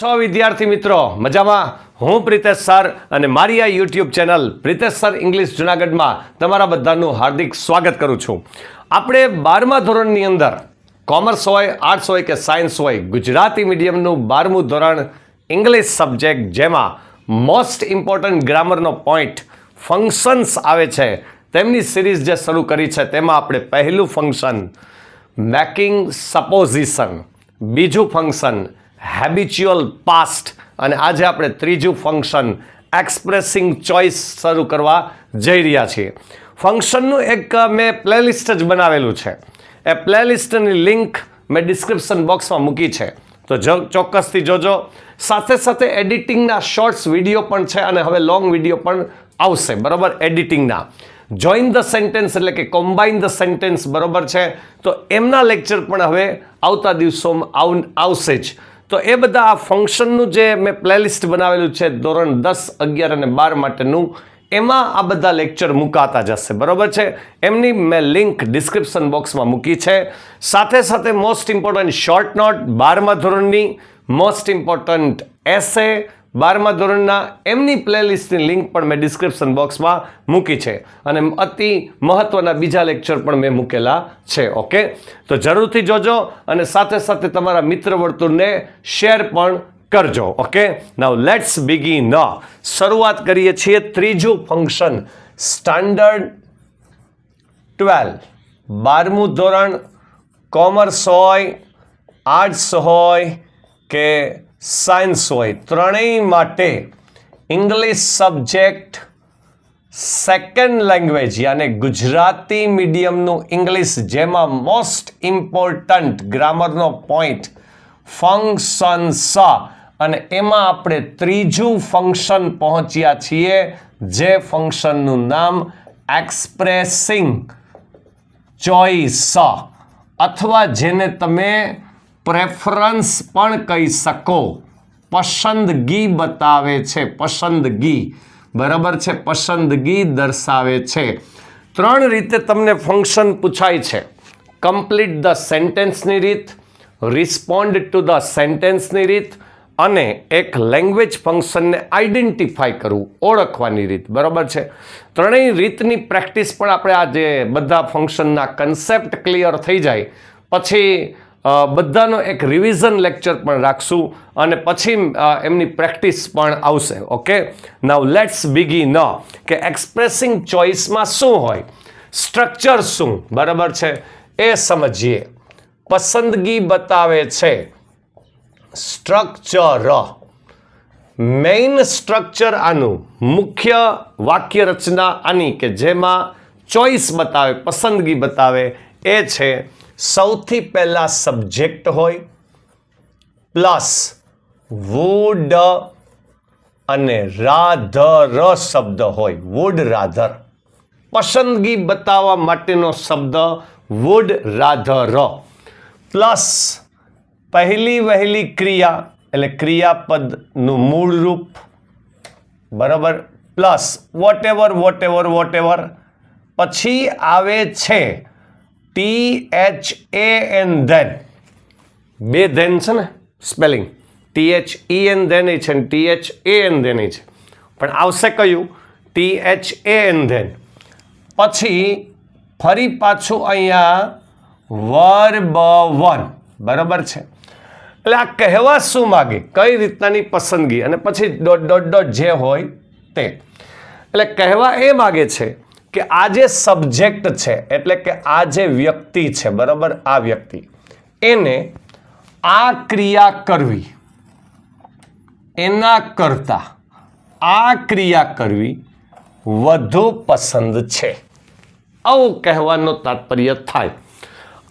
છો વિદ્યાર્થી મિત્રો મજામાં? હું પ્રિતેશ સર અને મારી આ YouTube channel Pritesh sir English જુનાગઢમાં તમારા બધાનું હાર્દિક સ્વાગત કરું છું. આપણે 12મા ધોરણની અંદર કોમર્સ હોય, આર્ટ્સ હોય કે સાયન્સ હોય, ગુજરાતી મીડિયમનું 12મું ધોરણ ઇંગ્લિશ સબ્જેક્ટ જેમાં મોસ્ટ ઇમ્પોર્ટન્ટ ગ્રામરનો પોઈન્ટ ફંક્શન્સ આવે છે તેમની સિરીઝ જે શરૂ કરી છે તેમાં આપણે પહેલું ફંક્શન મેકિંગ સપોઝિશન, બીજું ફંક્શન હેબિચ્યુઅલ પાસ્ટ અને આજે આપણે ત્રીજું ફંક્શન એક્સપ્રેસિંગ ચોઇસ શરૂ કરવા જઈ રહ્યા છીએ. ફંક્શનનું એક મેં પ્લેલિસ્ટ જ બનાવેલું છે. એ પ્લેલિસ્ટની લિંક મેં ડિસ્ક્રિપ્શન બોક્સમાં મૂકી છે, તો ચોક્કસથી જોજો. સાથે સાથે એડિટિંગના શોર્ટ્સ વિડીયો પણ છે અને હવે લોંગ વિડીયો પણ આવશે, બરાબર, એડિટિંગના. જોઈન ધ સેન્ટેન્સ એટલે કે કોમ્બાઇન ધ સેન્ટેન્સ, બરાબર છે, તો એમના લેક્ચર પણ હવે આવતા દિવસોમાં આવશે જ. તો એ બધા આ ફંક્શનનું જે મેં પ્લેલિસ્ટ બનાવેલું છે ધોરણ 10, 11 અને 12 માટેનું, એમાં આ બધા લેક્ચર મુકાતા જશે, બરાબર છે. એમની મેં લિંક ડિસ્ક્રિપ્શન બોક્સમાં મૂકી છે. સાથે સાથે મોસ્ટ ઇમ્પોર્ટન્ટ શોર્ટ નોટ 12મા ધોરણની, મોસ્ટ ઇમ્પોર્ટન્ટ એસે 12મા ધોરણના, એમની પ્લેલિસ્ટની લિંક પણ મેં ડિસ્ક્રિપ્શન બોક્સમાં મૂકી છે અને અતિ મહત્ત્વના બીજા લેક્ચર પણ મેં મૂકેલા છે. ઓકે, તો જરૂરથી જોજો અને સાથે સાથે તમારા મિત્ર વર્તુળને શેર પણ કરજો. Okay, now let's begin. શરૂઆત કરીએ છીએ ત્રીજું ફંક્શન સ્ટાન્ડર્ડ 12, 12મું ધોરણ, કોમર્સ હોય, આર્ટ્સ હોય કે સાયન્સ હોય, ત્રણેય માટે ઇંગ્લિશ સબ્જેક્ટ સેકન્ડ લેંગ્વેજ યાને ગુજરાતી મીડિયમનું ઇંગ્લિશ જેમાં મોસ્ટ ઇમ્પોર્ટન્ટ ગ્રામરનો પોઈન્ટ ફંક્શન્સ, અને એમાં આપણે ત્રીજું ફંક્શન પહોંચ્યા છીએ જે ફંક્શનનું નામ એક્સપ્રેસિંગ ચોઇસ અથવા જેને તમે પ્રેફરન્સ પણ કહી શકો, પસંદગી બતાવે છે, પસંદગી, બરાબર છે, પસંદગી દર્શાવે છે. 3 રીતે તમને ફંક્શન પૂછાય છે: કમ્પ્લીટ ધ સેન્ટેન્સની રીત, રિસ્પોન્ડ ટુ ધ સેન્ટેન્સની રીત અને એક લેંગ્વેજ ફંક્શનને આઈડેન્ટિફાઈ કરવું, ઓળખવાની રીત, બરાબર છે. ત્રણેય રીતની પ્રેક્ટિસ પણ આપણે આ જે બધા ફંક્શનના કન્સેપ્ટ ક્લિયર થઈ જાય પછી બધાનો એક રિવિઝન લેક્ચર પણ રાખશું અને પછી એમની પ્રેક્ટિસ પણ આવશે. ઓકે, નાઉ લેટ્સ બિગિન કે એક્સપ્રેસિંગ ચોઇસમાં શું હોય, સ્ટ્રક્ચર શું, બરાબર છે, એ સમજીએ. પસંદગી બતાવે છે, સ્ટ્રક્ચર, મેઇન સ્ટ્રક્ચર આનું, મુખ્ય વાક્ય રચના આની કે જેમાં ચોઇસ બતાવે, પસંદગી બતાવે, એ છે સૌથી પહેલા સબ્જેક્ટ હોય પ્લસ વુડ અને રાધર શબ્દ હોય, વુડ રાધર. પસંદગી બતાવવા માટેનો શબ્દ વુડ રાધર પ્લસ પહેલી વહેલી ક્રિયા એટલે ક્રિયાપદનું મૂળ રૂપ, બરાબર, પ્લસ વોટેવર વોટેવર વોટેવર. પછી આવે છે THAN ધેન, બે ધેન છે ને સ્પેલિંગ, THEN ધેન છે ને THAN ધેન છે, પણ આવશે કયું? THAN than. પછી ફરી પાછું અહીંયા વર્બ 1, બરાબર છે. એટલે આ કહેવા શું માગે, કઈ રીતનાની પસંદગી, અને પછી ડોટ ડોટ ડોટ જે હોય તે. એટલે કહેવા એ માગે છે કે આ જે સબ્જેક્ટ છે એટલે કે આ જે વ્યક્તિ છે, બરાબર, આ વ્યક્તિ, એને આ ક્રિયા કરવી એના કરતા આ ક્રિયા કરવી વધુ પસંદ છે, આવું કહેવાનો તાત્પર્ય થાય.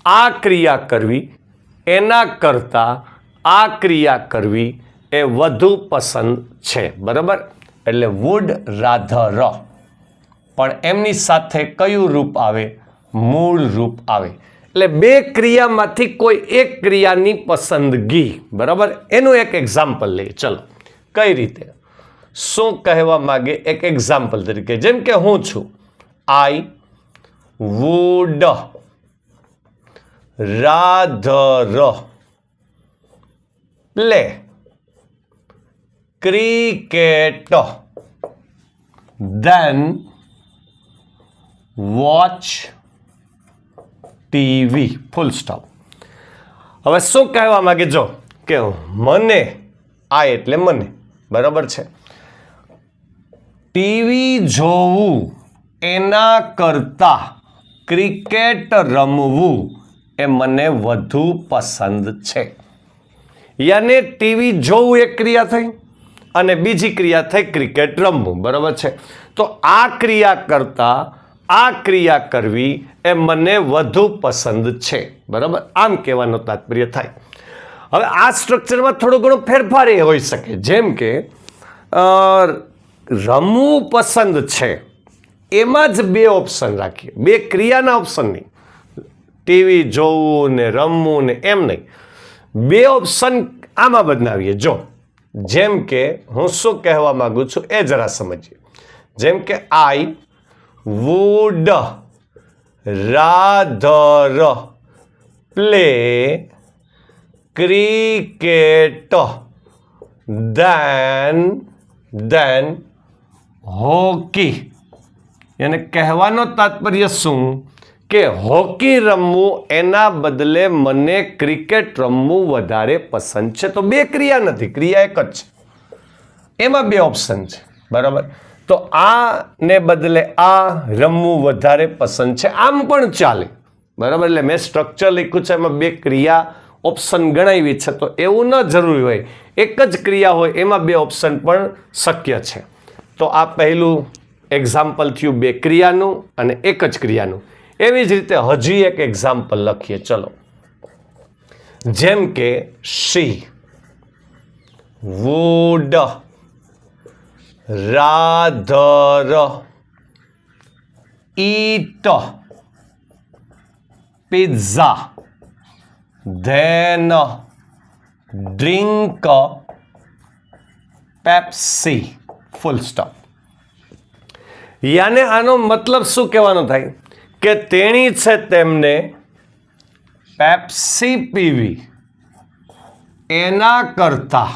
આ ક્રિયા કરવી એના કરતા આ ક્રિયા કરવી એ વધુ પસંદ છે, બરાબર. એટલે વુડ રાધર, પણ એમની સાથે કયું રૂપ આવે? મૂળ રૂપ આવે. એટલે બે ક્રિયામાંથી કોઈ એક ક્રિયાની પસંદગી, બરાબર. એનું એક એક્ઝામ્પલ લઈએ. ચલો, કઈ રીતે, શું કહેવા માગે એક એક્ઝામ્પલ તરીકે, જેમ કે હું છું, આઈ would rather play cricket, then watch TV, full stop. હવે શું કહેવા માંગે, જો કે મને, આ એટલે મને, બરાબર છે, ટીવી જોવું એના કરતા ક્રિકેટ રમવું એ મને વધુ પસંદ છે. યાને ટીવી જોવું એક ક્રિયા થઈ અને બીજી ક્રિયા થઈ ક્રિકેટ રમવું, બરાબર છે. તો આ ક્રિયા કરતા આ ક્રિયા કરવી એ મને વધુ પસંદ છે, બરાબર, આમ કહેવાનો તાત્પર્ય થાય. હવે આ સ્ટ્રક્ચરમાં થોડો ઘણો ફેરફાર એ હોઈ શકે, જેમ કે રમવું પસંદ છે એમાં જ બે ઓપ્શન રાખીએ, બે ક્રિયાના ઓપ્શન નહીં, ટીવી જોવું ને રમવું ને એમ નહીં, બે ઓપ્શન આમાં બનાવીએ. જો જેમ કે હું શું કહેવા માંગુ છું એ જરા સમજીએ. જેમ કે I would rather play cricket than hockey. એને કહેવાનો તાત્પર્ય શું કે હોકી રમવું એના બદલે મને ક્રિકેટ રમવું વધારે પસંદ છે. તો બે ક્રિયા નથી, ક્રિયા એક જ છે, એમાં બે ઓપ્શન છે, બરાબર. તો આ ને બદલે આ રમવું વધારે પસંદ છે, આમ પણ ચાલે, બરાબર. એટલે મેં સ્ટ્રક્ચર લખ્યું છે એમાં બે ક્રિયા ઓપ્શન ગણાવી છે, તો એવું ન જરૂરી હોય એક જ ક્રિયા હોય એમાં બે ઓપ્શન પણ શક્ય છે. તો આ પહેલું એક્ઝામ્પલ થયું બે ક્રિયાનું અને એક જ ક્રિયાનું. એવી જ રીતે હજી એક એક્ઝામ્પલ લખીએ, ચલો. જેમ કે she would rather eat pizza then drink Pepsi, full stop. યાને આનો મતલબ શું કહેવાનો થાય કે તેણી છે તેમને પેપ્સી પીવી એના કરતા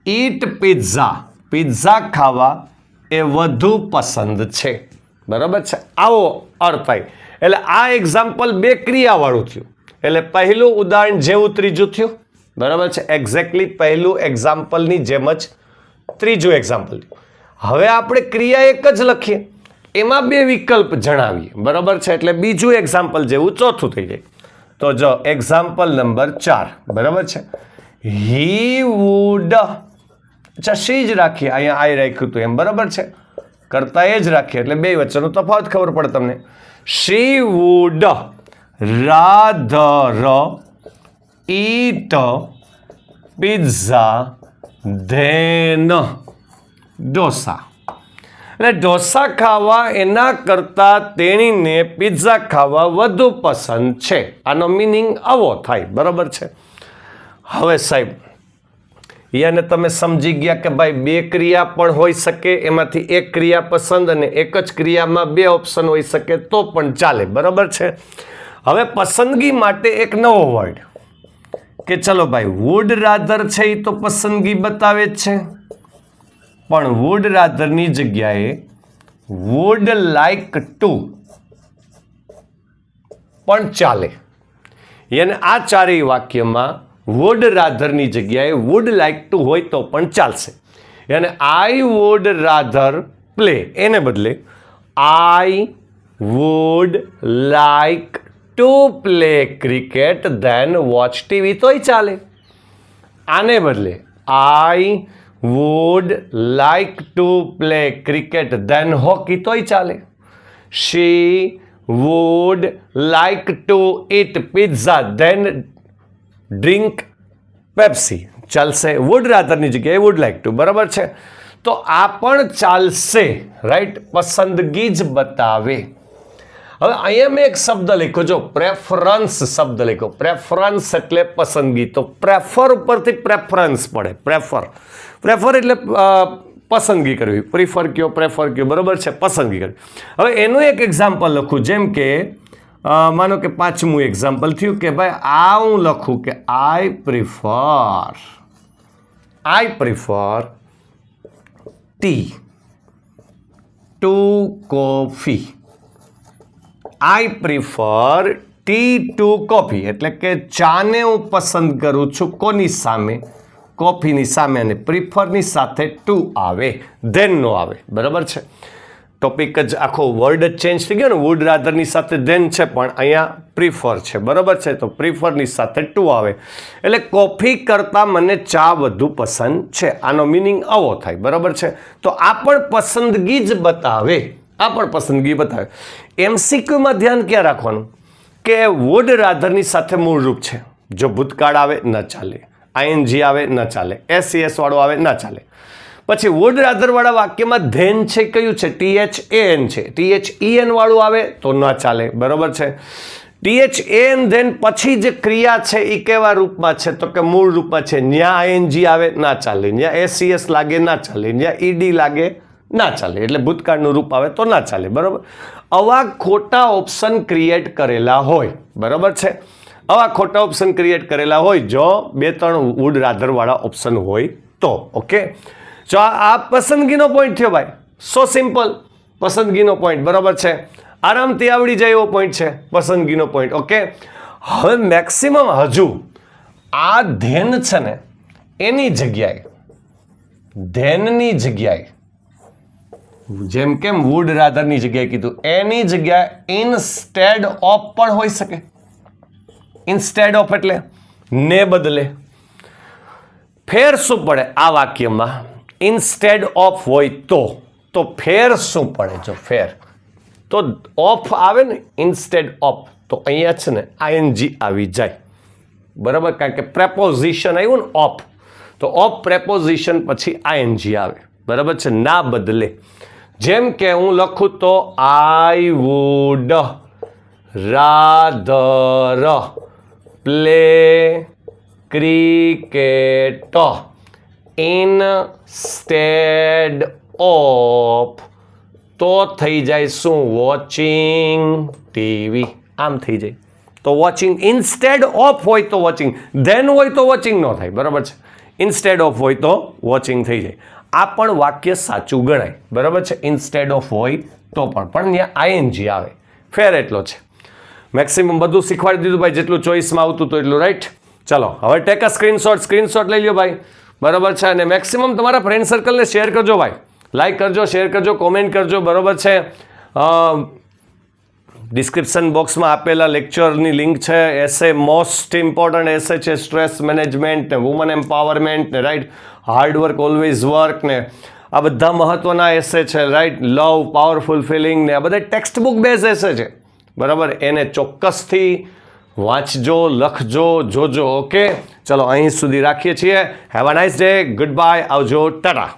ઈટ પિઝા ખાવા એ વધુ પસંદ છે, બરાબર છે. આવો અર્થ થાય. એટલે આ એક્ઝામ્પલ બે ક્રિયાવાળું થયું. એટલે પહેલું ઉદાહરણ જેવું ત્રીજું થયું, બરાબર છે. એક્ઝેક્ટલી પહેલું એક્ઝામ્પલની જેમ જ ત્રીજું એક્ઝામ્પલ થયું. હવે આપણે ક્રિયા એક જ લખીએ, એમાં બે વિકલ્પ જણાવીએ, બરાબર છે. એટલે બીજું એક્ઝામ્પલ જેવું ચોથું થઈ જાય. તો જો એક્ઝામ્પલ નંબર 4, બરાબર છે. હી વુડ, અચ્છા શી જ રાખીએ, અહીંયા આઈ રાખ્યું હતું એમ, બરાબર છે. કરતા એ જ રાખીએ એટલે બે વચ્ચેનો તફાવત ખબર પડે તમને. She would rather eat pizza than dosa. એટલે ઢોસા ખાવા એના કરતાં તેણીને પિઝા ખાવા વધુ પસંદ છે. આનો મિનિંગ આવો થાય, બરાબર છે. હવે સાહેબ યાને તમે સમજી ગયા કે ભાઈ બે ક્રિયા પણ હોઈ શકે, એમાંથી એક ક્રિયા પસંદ અને એક જ ક્રિયામાં બે ઓપ્શન હોઈ શકે તો પણ ચાલે, બરાબર છે. હવે પસંદગી માટે એક નવો વર્ડ કે ચલો ભાઈ વુડ રાધર છે એ તો પસંદગી બતાવે જ છે, પણ વુડ રાધરની જગ્યાએ વુડ લાઈક ટુ પણ ચાલે. યાને આ ચારેય વાક્યમાં વુડ રાધરની જગ્યાએ વુડ લાઈક ટુ હોય તો પણ ચાલશે. યાને આઈ વુડ રાધર પ્લે એને બદલે I would like to play cricket than watch TV તોય ચાલે. આને બદલે I would like to play cricket than hockey તોય ચાલે. She would like to eat pizza than drink Pepsi ચાલશે. વુડ રાધરની જગ્યાએ વુડ લાઈક ટુ, બરાબર છે. તો આ પણ ચાલશે, રાઈટ, પસંદગી જ બતાવે. હવે અહીંયા મેં એક શબ્દ લખ્યો, જો પ્રેફરન્સ શબ્દ લખ્યો. પ્રેફરન્સ એટલે પસંદગી. તો પ્રેફર ઉપરથી પ્રેફરન્સ પડે. પ્રેફર એટલે પસંદગી કરવી. પ્રિફર કયો, પ્રેફર કયો, બરાબર છે, પસંદગી કરવી. હવે એનું એક એક્ઝામ્પલ લખું, જેમ કે માનો કે પાંચમું એક્ઝામ્પલ થયું કે ભાઈ આ હું લખું કે I prefer I prefer tea to coffee. I prefer tea to coffee એટલે કે ચાને હું પસંદ કરું છું કોની સામે? કોફીની સામે. અને પ્રિફરની સાથે ટુ આવે, ધેન નો આવે. બરાબર છે. ટોપિક જ આખો વર્ડ જ ચેન્જ થઈ ગયો ને. વુડ રાધરની સાથે ધેન છે પણ અહીંયા પ્રિફર છે. બરાબર છે. તો પ્રિફરની સાથે ટુ આવે એટલે કોફી કરતાં મને ચા વધુ પસંદ છે. આનો મિનિંગ આવો થાય. બરાબર છે. તો આ પણ પસંદગી જ બતાવે. MCQમાં ધ્યાન ક્યાં રાખવાનું કે વુડ રાધરની સાથે મૂળરૂપ છે. જો ભૂતકાળ આવે ન ચાલે, ING આવે ન ચાલે, SES વાળો આવે ન ચાલે. પછી વુડ રાધર વાળા વાક્યમાં ધેન છે કયું છે? THAN છે. THEN વાળું આવે તો ન ચાલે. બરોબર છે. THAN ધેન પછી જે ક્રિયા છે એ કેવા રૂપમાં છે? તો કે મૂળ રૂપમાં છે. ન્યા ING આવે ના ચાલે, ન્યા SES લાગે ના ચાલે, ન્યા ED લાગે ના ચાલે. એટલે ભૂતકાળનું રૂપ આવે તો ના ચાલે. બરોબર. આવા ખોટા ઓપ્શન ક્રિએટ કરેલા હોય. બરોબર છે. આવા ખોટા ઓપ્શન ક્રિએટ કરેલા હોય જો 2-3 વુડ રાધર વાળા ઓપ્શન હોય તો. ઓકે. જો આ પસંદગીનો પોઈન્ટ થયો ભાઈ. સો સિમ્પલ. પસંદગીનો પોઈન્ટ. બરાબર છે. આરામથી આવડી જાય એવો પોઈન્ટ છે પસંદગીનો પોઈન્ટ. ઓકે. હવે મેક્સિમમ હજુ આ ધેન છે ને એની જગ્યાએ, ધેનની જગ્યાએ, જેમ કેમ વુડ રાધરની જગ્યાએ કીધું એની જગ્યાએ ઇનસ્ટેડ ઓફ પણ હોઈ શકે. ઇનસ્ટેડ ઓફ એટલે ને બદલે. ફેર શું પડે આ વાક્યમાં? ઇનસ્ટેડ ઓફ હોય તો ફેર શું પડે? જો ફેર તો ઓફ આવે ને, ઇનસ્ટેડ ઓફ, તો અહીંયા છે ને ING આવી જાય. બરાબર. કારણ કે પ્રેપોઝિશન આવ્યું ને ઓફ, તો ઓફ પ્રેપોઝિશન પછી ING આવે. બરાબર છે. ના બદલે. જેમ કે હું લખું તો I would rather play cricket instead of, તો થઈ જાય શું? Watching TV. આમ થઈ જાય. તો વોચિંગ ઇનસ્ટેડ ઓફ હોય તો વોચિંગ, ધેન હોય તો વોચિંગ ન થાય. બરાબર છે. ઇનસ્ટેડ ઓફ હોય તો વોચિંગ થઈ જાય. આ પણ વાક્ય સાચું ગણાય. બરાબર છે. ઇનસ્ટેડ ઓફ હોય તો પણ ત્યાં ING આવે. ફેર એટલો છે. મેક્સિમમ બધું શીખવાડી દીધું ભાઈ, જેટલું ચોઈસમાં આવતું હતું એટલું. રાઈટ. ચલો હવે ટેક અ સ્ક્રીનશોટ લઈ લો ભાઈ. બરાબર છે. અને મેક્સિમમ તમારા ફ્રેન્ડ સર્કલને શેર કરજો ભાઈ. લાઈક કરજો, શેર કરજો, કોમેન્ટ કરજો. બરાબર છે. ડિસ્ક્રિપ્શન બોક્સમાં આપેલા લેક્ચરની લિંક છે. એસે મોસ્ટ ઇમ્પોર્ટન્ટ એસે છે સ્ટ્રેસ મેનેજમેન્ટ ને વુમન એમ્પાવરમેન્ટ ને રાઈટ, હાર્ડવર્ક ઓલવેઝ વર્ક ને આ બધા મહત્વના એસે છે. રાઈટ. લવ, પાવરફુલ ફિલિંગ ને આ બધા ટેક્સ્ટ બુક બેઝ એસે છે. બરાબર. એને ચોક્કસથી વાંચજો, લખજો, જોજો. ઓકે. ચલો અહીં સુધી રાખીએ છીએ. Have a nice day. Good bye. આવજો. ટાટા.